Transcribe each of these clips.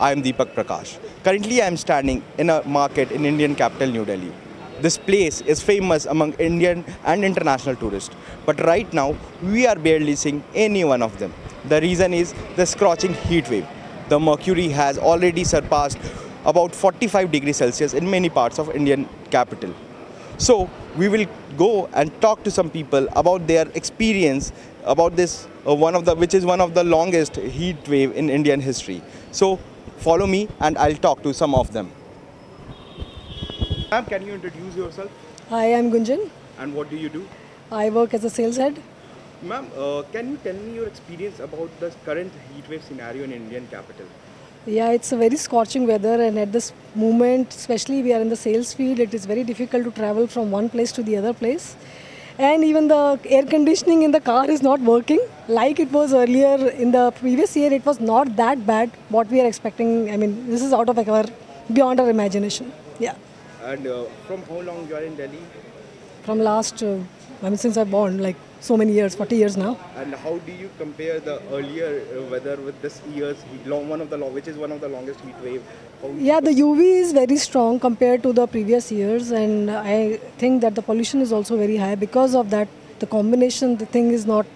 I am Deepak Prakash. Currently, I am standing in a market in Indian capital, New Delhi. This place is famous among Indian and international tourists. But right now, we are barely seeing any one of them. The reason is the scorching heat wave. The mercury has already surpassed about 45 degrees Celsius in many parts of Indian capital. So we will go and talk to some people about their experience about this which is one of the longest heat wave in Indian history. So follow me and I'll talk to some of them. Ma'am, can you introduce yourself? Hi, I'm Gunjan. And what do you do? I work as a sales head. Ma'am, can you tell me your experience about the current heat wave scenario in Indian capital? Yeah, it's a very scorching weather, and at this moment, especially we are in the sales field, it is very difficult to travel from one place to the other place. And even the air conditioning in the car is not working like it was earlier. In the previous year, it was not that bad what we are expecting. I mean, this is out of beyond our imagination. Yeah. And from how long you are in Delhi? From last, since I born, like so many years, 40 years now. And how do you compare the earlier weather with this year's which is one of the longest heat wave? Yeah, the UV is very strong compared to the previous years, and I think that the pollution is also very high. Because of that, the combination, the thing is not,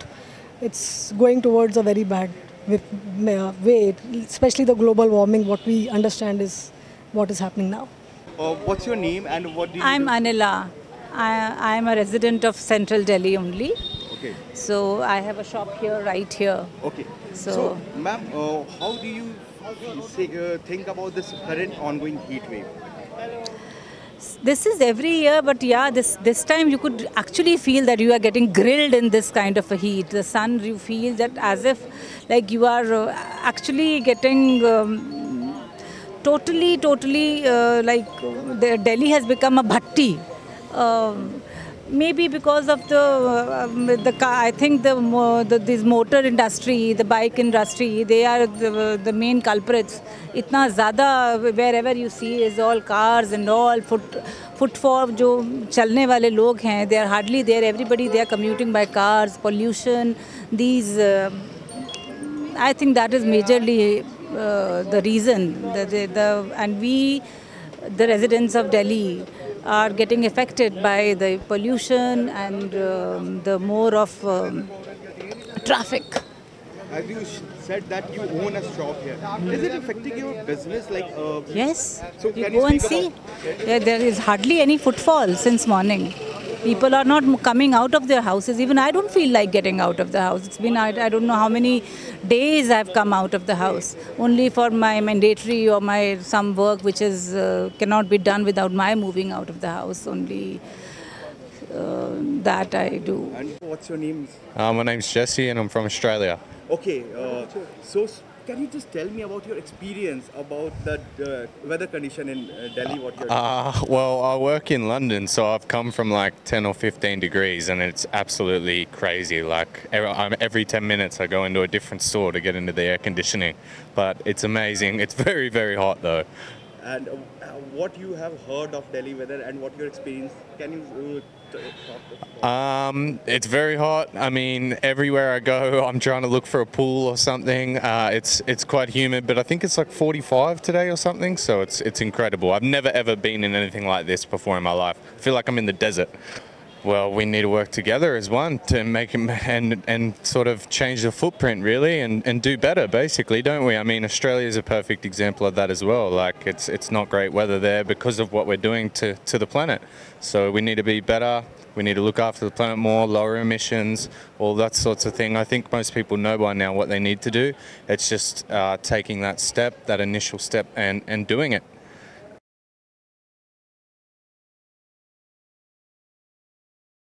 it's going towards a very bad way, especially the global warming. What we understand is what is happening now. What's your name and what do you I'm do? Anila. I am a resident of Central Delhi only. Okay. So I have a shop here, right here. Okay. So ma'am, how do you think about this current ongoing heat wave? this is every year, but yeah, this time you could actually feel that you are getting grilled in this kind of a heat. The sun, you feel that as if like you are actually getting totally like Delhi has become a bhatti. Maybe because of the car, I think this motor industry, the bike industry, they are the main culprits. Itna ज़्यादा wherever you see is all cars and all footfall. जो चलने वाले लोग हैं, they are hardly there. Everybody they are commuting by cars, pollution. These, I think that is majorly the reason. And we, the residents of Delhi, are getting affected by the pollution and the more of traffic. As you said that you own a shop here, is it affecting your business? Yes, So you can go and speak see. about- There is hardly any footfall since morning. People are not coming out of their houses. Even I don't feel like getting out of the house. It's been, I don't know how many days I've come out of the house. Only for my mandatory or my some work which is cannot be done without my moving out of the house. Only that I do. And what's your name? My name's Jesse and I'm from Australia. Okay, so can you just tell me about your experience about the weather condition in Delhi, what you're doing? Well, I work in London, so I've come from like 10 or 15 degrees and it's absolutely crazy. Like every 10 minutes I go into a different store to get into the air conditioning. But it's amazing. It's very, very hot though. And what you have heard of Delhi weather and what your experience, can you talk about? It's very hot. I mean, everywhere I go, I'm trying to look for a pool or something. It's quite humid, but I think it's like 45 today or something. So it's incredible. I've never ever been in anything like this before in my life. I feel like I'm in the desert. Well, we need to work together as one to make and sort of change the footprint really and do better basically, don't we? I mean, Australia is a perfect example of that as well. Like it's not great weather there because of what we're doing to the planet. So we need to be better. We need to look after the planet more, lower emissions, all that sorts of thing. I think most people know by now what they need to do. It's just taking that step, that initial step and doing it.